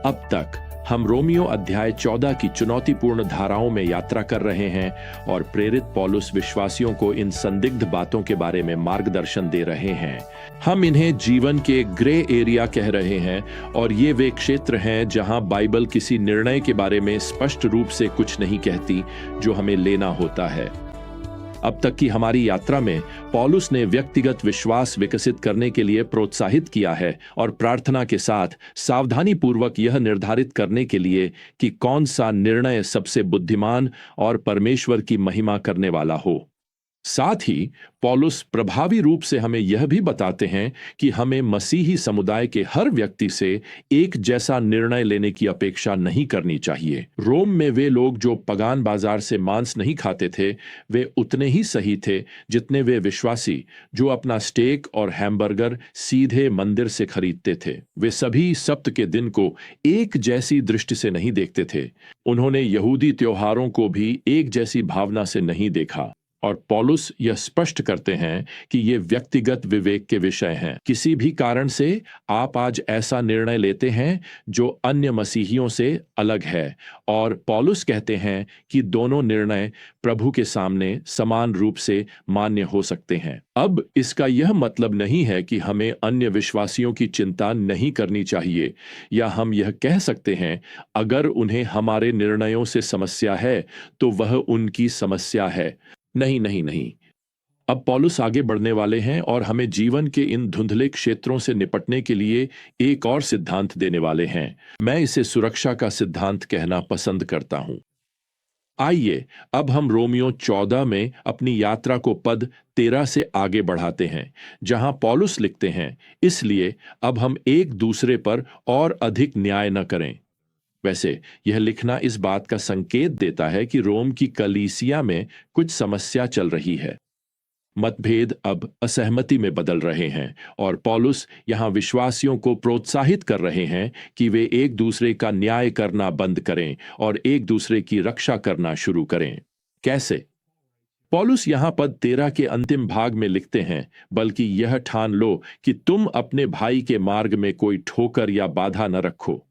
अब तक हम रोमियो अध्याय 14 की चुनौतीपूर्ण धाराओं में यात्रा कर रहे हैं और प्रेरित पौलुस विश्वासियों को इन संदिग्ध बातों के बारे में मार्गदर्शन दे रहे हैं। हम इन्हें जीवन के ग्रे एरिया कह रहे हैं और ये वे क्षेत्र हैं जहां बाइबल किसी निर्णय के बारे में स्पष्ट रूप से कुछ नहीं कहती जो हमें लेना होता है। अब तक की हमारी यात्रा में पौलुस ने व्यक्तिगत विश्वास विकसित करने के लिए प्रोत्साहित किया है और प्रार्थना के साथ सावधानी पूर्वक यह निर्धारित करने के लिए कि कौन सा निर्णय सबसे बुद्धिमान और परमेश्वर की महिमा करने वाला हो। साथ ही पौलुस प्रभावी रूप से हमें यह भी बताते हैं कि हमें मसीही समुदाय के हर व्यक्ति से एक जैसा निर्णय लेने की अपेक्षा नहीं करनी चाहिए। रोम में वे लोग जो पगान बाजार से मांस नहीं खाते थे, वे उतने ही सही थे जितने वे विश्वासी जो अपना स्टेक और हैमबर्गर सीधे मंदिर से खरीदते थे। वे सभी सप्त के दिन को एक जैसी दृष्टि से नहीं देखते थे। उन्होंने यहूदी त्योहारों को भी एक जैसी भावना से नहीं देखा। और पौलुस यह स्पष्ट करते हैं कि ये व्यक्तिगत विवेक के विषय हैं। किसी भी कारण से आप आज ऐसा निर्णय लेते हैं जो अन्य मसीहियों से अलग है, और पौलुस कहते हैं कि दोनों निर्णय प्रभु के सामने समान रूप से मान्य हो सकते हैं। अब इसका यह मतलब नहीं है कि हमें अन्य विश्वासियों की चिंता नहीं करनी चाहिए, या हम यह कह सकते हैं अगर उन्हें हमारे निर्णयों से समस्या है तो वह उनकी समस्या है। नहीं नहीं नहीं। अब पौलुस आगे बढ़ने वाले हैं और हमें जीवन के इन धुंधले क्षेत्रों से निपटने के लिए एक और सिद्धांत देने वाले हैं। मैं इसे सुरक्षा का सिद्धांत कहना पसंद करता हूं। आइए अब हम रोमियो 14 में अपनी यात्रा को पद 13 से आगे बढ़ाते हैं, जहां पौलुस लिखते हैं, इसलिए अब हम एक दूसरे पर और अधिक न्याय न करें। वैसे यह लिखना इस बात का संकेत देता है कि रोम की कलीसिया में कुछ समस्या चल रही है। मतभेद अब असहमति में बदल रहे हैं और पौलुस यहां विश्वासियों को प्रोत्साहित कर रहे हैं कि वे एक दूसरे का न्याय करना बंद करें और एक दूसरे की रक्षा करना शुरू करें। कैसे? पौलुस यहां पद 13 के अंतिम भाग में लिखते हैं, बल्कि यह ठान लो कि तुम अपने भाई के मार्ग में कोई ठोकर या बाधा न रखो।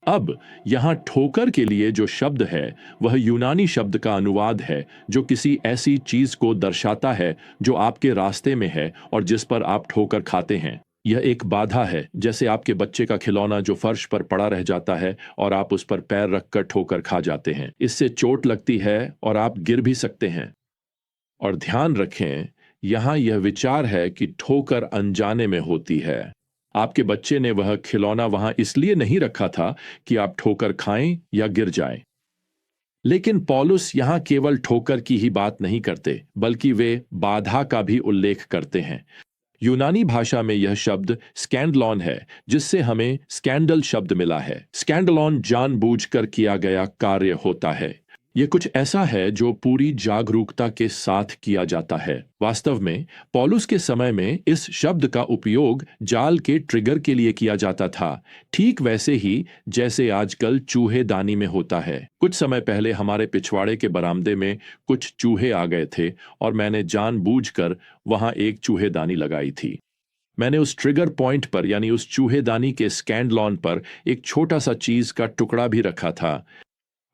अब यहां ठोकर के लिए जो शब्द है वह यूनानी शब्द का अनुवाद है जो किसी ऐसी चीज को दर्शाता है जो आपके रास्ते में है और जिस पर आप ठोकर खाते हैं। यह एक बाधा है, जैसे आपके बच्चे का खिलौना जो फर्श पर पड़ा रह जाता है और आप उस पर पैर रखकर ठोकर खा जाते हैं। इससे चोट लगती है और आप गिर भी सकते हैं। और ध्यान रखें, यहां यह विचार है कि ठोकर अनजाने में होती है। आपके बच्चे ने वह खिलौना वहां इसलिए नहीं रखा था कि आप ठोकर खाएं या गिर जाएं। लेकिन पौलुस यहां केवल ठोकर की ही बात नहीं करते, बल्कि वे बाधा का भी उल्लेख करते हैं। यूनानी भाषा में यह शब्द स्कैंडलॉन है, जिससे हमें स्कैंडल शब्द मिला है। स्कैंडलॉन जानबूझकर किया गया कार्य होता है। यह कुछ ऐसा है जो पूरी जागरूकता के साथ किया जाता है। वास्तव में पौलुस के समय में इस शब्द का उपयोग जाल के ट्रिगर के लिए किया जाता था, ठीक वैसे ही जैसे आजकल चूहेदानी में होता है। कुछ समय पहले हमारे पिछवाड़े के बरामदे में कुछ चूहे आ गए थे और मैंने जानबूझकर वहां एक चूहेदानी लगाई थी। मैंने उस ट्रिगर पॉइंट पर, यानी उस चूहेदानी के स्कैंडलॉन पर, एक छोटा सा चीज का टुकड़ा भी रखा था।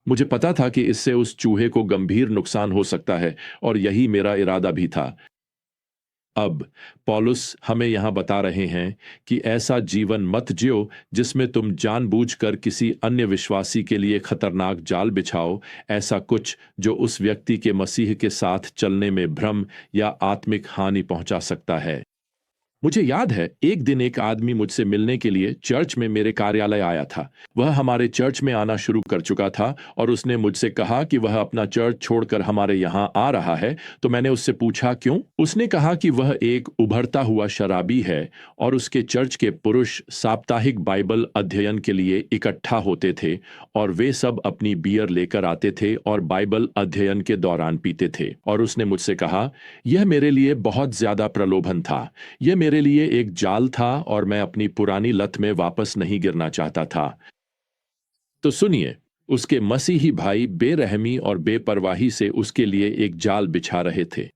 मुझे पता था कि इससे उस चूहे को गंभीर नुकसान हो सकता है और यही मेरा इरादा भी था। अब पौलुस हमें यहां बता रहे हैं कि ऐसा जीवन मत जियो जिसमें तुम जानबूझकर किसी अन्य विश्वासी के लिए खतरनाक जाल बिछाओ, ऐसा कुछ जो उस व्यक्ति के मसीह के साथ चलने में भ्रम या आत्मिक हानि पहुंचा सकता है। मुझे याद है, एक दिन एक आदमी मुझसे मिलने के लिए चर्च में मेरे कार्यालय आया था। वह हमारे चर्च में आना शुरू कर चुका था और उसने मुझसे कहा कि वह अपना चर्च छोड़कर हमारे यहाँ आ रहा है। तो मैंने उससे पूछा क्यों? उसने कहा कि वह एक उभरता हुआ शराबी है और उसके चर्च के पुरुष साप्ताहिक बाइबल अध्ययन के लिए इकट्ठा होते थे और वे सब अपनी बियर लेकर आते थे और बाइबल अध्ययन के दौरान पीते थे। और उसने मुझसे कहा, यह मेरे लिए बहुत ज्यादा प्रलोभन था। यह मेरे लिए एक जाल था और मैं अपनी पुरानी लत में वापस नहीं गिरना चाहता था। तो सुनिए, उसके मसीही भाई बेरहमी और बेपरवाही से उसके लिए एक जाल बिछा रहे थे।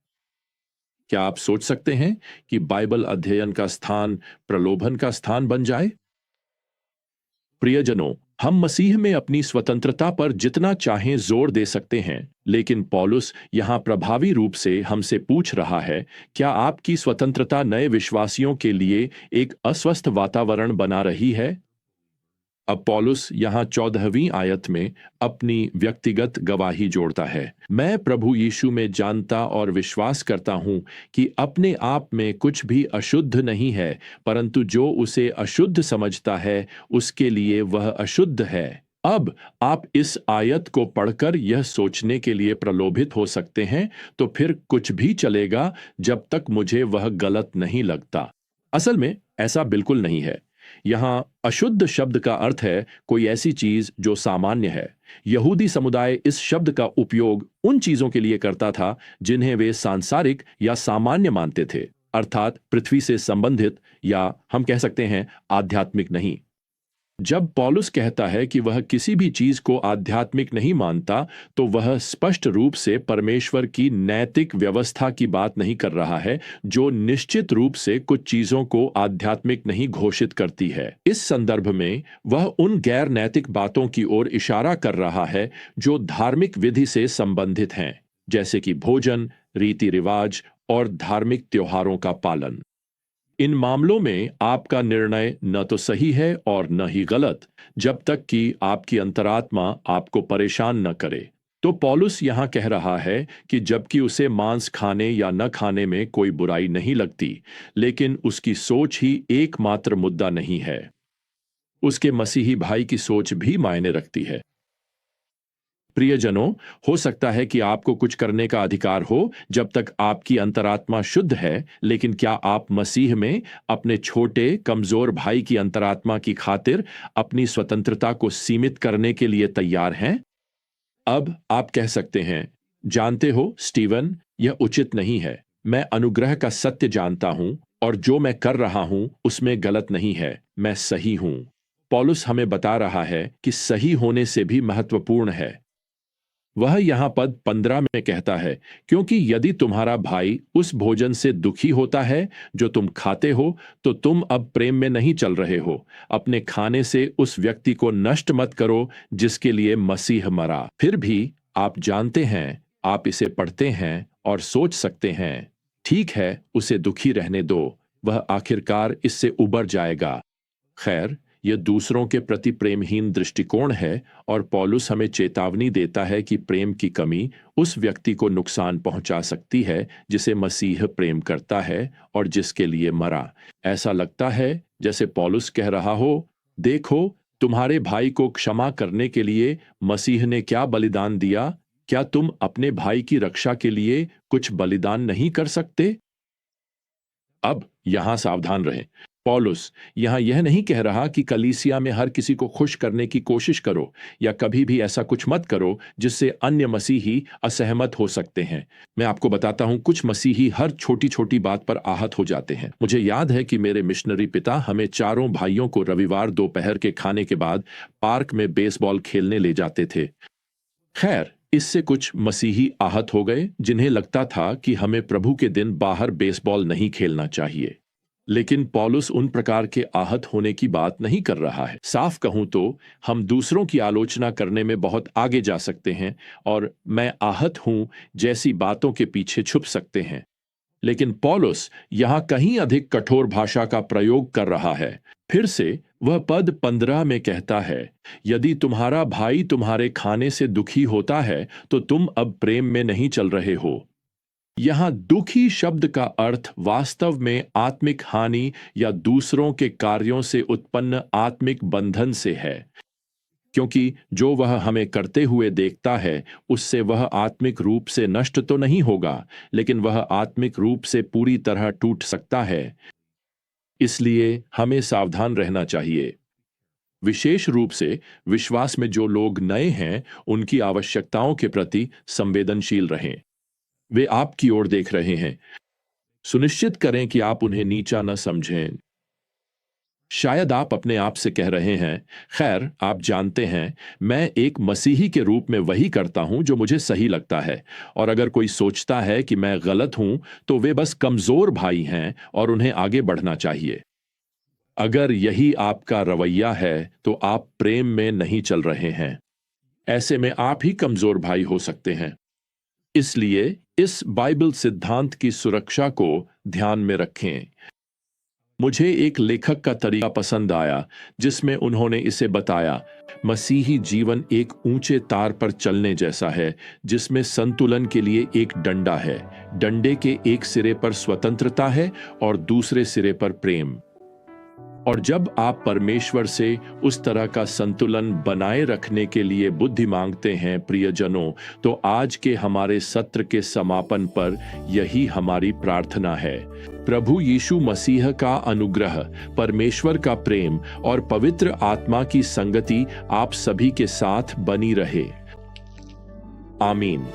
क्या आप सोच सकते हैं कि बाइबल अध्ययन का स्थान प्रलोभन का स्थान बन जाए? प्रियजनों, हम मसीह में अपनी स्वतंत्रता पर जितना चाहें जोर दे सकते हैं, लेकिन पौलुस यहाँ प्रभावी रूप से हमसे पूछ रहा है, क्या आपकी स्वतंत्रता नए विश्वासियों के लिए एक अस्वस्थ वातावरण बना रही है? अब पौलुस यहाँ 14वीं आयत में अपनी व्यक्तिगत गवाही जोड़ता है। मैं प्रभु यीशु में जानता और विश्वास करता हूं कि अपने आप में कुछ भी अशुद्ध नहीं है, परंतु जो उसे अशुद्ध समझता है उसके लिए वह अशुद्ध है। अब आप इस आयत को पढ़कर यह सोचने के लिए प्रलोभित हो सकते हैं, तो फिर कुछ भी चलेगा जब तक मुझे वह गलत नहीं लगता। असल में ऐसा बिल्कुल नहीं है। यहाँ अशुद्ध शब्द का अर्थ है कोई ऐसी चीज जो सामान्य है। यहूदी समुदाय इस शब्द का उपयोग उन चीजों के लिए करता था जिन्हें वे सांसारिक या सामान्य मानते थे, अर्थात पृथ्वी से संबंधित, या हम कह सकते हैं आध्यात्मिक नहीं। जब पौलुस कहता है कि वह किसी भी चीज को आध्यात्मिक नहीं मानता, तो वह स्पष्ट रूप से परमेश्वर की नैतिक व्यवस्था की बात नहीं कर रहा है, जो निश्चित रूप से कुछ चीजों को आध्यात्मिक नहीं घोषित करती है। इस संदर्भ में वह उन गैर नैतिक बातों की ओर इशारा कर रहा है जो धार्मिक विधि से संबंधित हैं, जैसे कि भोजन, रीति रिवाज और धार्मिक त्योहारों का पालन। इन मामलों में आपका निर्णय न तो सही है और न ही गलत, जब तक कि आपकी अंतरात्मा आपको परेशान न करे। तो पौलुस यहां कह रहा है कि जबकि उसे मांस खाने या न खाने में कोई बुराई नहीं लगती, लेकिन उसकी सोच ही एकमात्र मुद्दा नहीं है। उसके मसीही भाई की सोच भी मायने रखती है। प्रियजनों, हो सकता है कि आपको कुछ करने का अधिकार हो जब तक आपकी अंतरात्मा शुद्ध है, लेकिन क्या आप मसीह में अपने छोटे कमजोर भाई की अंतरात्मा की खातिर अपनी स्वतंत्रता को सीमित करने के लिए तैयार हैं? अब आप कह सकते हैं, जानते हो स्टीवन, यह उचित नहीं है। मैं अनुग्रह का सत्य जानता हूं और जो मैं कर रहा हूं उसमें गलत नहीं है, मैं सही हूं। पौलुस हमें बता रहा है कि सही होने से भी महत्वपूर्ण है। वह यहां पद 15 में कहता है, क्योंकि यदि तुम्हारा भाई उस भोजन से दुखी होता है जो तुम खाते हो, तो तुम अब प्रेम में नहीं चल रहे हो। अपने खाने से उस व्यक्ति को नष्ट मत करो जिसके लिए मसीह मरा। फिर भी आप जानते हैं, आप इसे पढ़ते हैं और सोच सकते हैं, ठीक है, उसे दुखी रहने दो, वह आखिरकार इससे उबर जाएगा। खैर, यह दूसरों के प्रति प्रेमहीन दृष्टिकोण है और पौलुस हमें चेतावनी देता है कि प्रेम की कमी उस व्यक्ति को नुकसान पहुंचा सकती है जिसे मसीह प्रेम करता है और जिसके लिए मरा। ऐसा लगता है जैसे पौलुस कह रहा हो, देखो, तुम्हारे भाई को क्षमा करने के लिए मसीह ने क्या बलिदान दिया, क्या तुम अपने भाई की रक्षा के लिए कुछ बलिदान नहीं कर सकते? अब यहां सावधान रहें। पौलुस यहां यह नहीं कह रहा कि कलीसिया में हर किसी को खुश करने की कोशिश करो, या कभी भी ऐसा कुछ मत करो जिससे अन्य मसीही असहमत हो सकते हैं। मैं आपको बताता हूं, कुछ मसीही हर छोटी छोटी बात पर आहत हो जाते हैं। मुझे याद है कि मेरे मिशनरी पिता हमें चारों भाइयों को रविवार दोपहर के खाने के बाद पार्क में बेसबॉल खेलने ले जाते थे। खैर, इससे कुछ मसीही आहत हो गए जिन्हें लगता था कि हमें प्रभु के दिन बाहर बेसबॉल नहीं खेलना चाहिए। लेकिन पौलुस उन प्रकार के आहत होने की बात नहीं कर रहा है। साफ कहूं तो हम दूसरों की आलोचना करने में बहुत आगे जा सकते हैं और मैं आहत हूं जैसी बातों के पीछे छुप सकते हैं। लेकिन पौलुस यहां कहीं अधिक कठोर भाषा का प्रयोग कर रहा है। फिर से वह पद 15 में कहता है, यदि तुम्हारा भाई तुम्हारे खाने से दुखी होता है तो तुम अब प्रेम में नहीं चल रहे हो। यहां दुखी शब्द का अर्थ वास्तव में आत्मिक हानि या दूसरों के कार्यों से उत्पन्न आत्मिक बंधन से है, क्योंकि जो वह हमें करते हुए देखता है उससे वह आत्मिक रूप से नष्ट तो नहीं होगा, लेकिन वह आत्मिक रूप से पूरी तरह टूट सकता है। इसलिए हमें सावधान रहना चाहिए। विशेष रूप से विश्वास में जो लोग नए हैं, उनकी आवश्यकताओं के प्रति संवेदनशील रहें। वे आपकी ओर देख रहे हैं। सुनिश्चित करें कि आप उन्हें नीचा न समझें। शायद आप अपने आप से कह रहे हैं, खैर, आप जानते हैं, मैं एक मसीही के रूप में वही करता हूं जो मुझे सही लगता है, और अगर कोई सोचता है कि मैं गलत हूं तो वे बस कमजोर भाई हैं और उन्हें आगे बढ़ना चाहिए। अगर यही आपका रवैया है तो आप प्रेम में नहीं चल रहे हैं। ऐसे में आप ही कमजोर भाई हो सकते हैं। इसलिए इस बाइबल सिद्धांत की सुरक्षा को ध्यान में रखें। मुझे एक लेखक का तरीका पसंद आया जिसमें उन्होंने इसे बताया, मसीही जीवन एक ऊंचे तार पर चलने जैसा है जिसमें संतुलन के लिए एक डंडा है। डंडे के एक सिरे पर स्वतंत्रता है और दूसरे सिरे पर प्रेम। और जब आप परमेश्वर से उस तरह का संतुलन बनाए रखने के लिए बुद्धि मांगते हैं प्रियजनों, तो आज के हमारे सत्र के समापन पर यही हमारी प्रार्थना है। प्रभु यीशु मसीह का अनुग्रह, परमेश्वर का प्रेम और पवित्र आत्मा की संगति आप सभी के साथ बनी रहे। आमीन।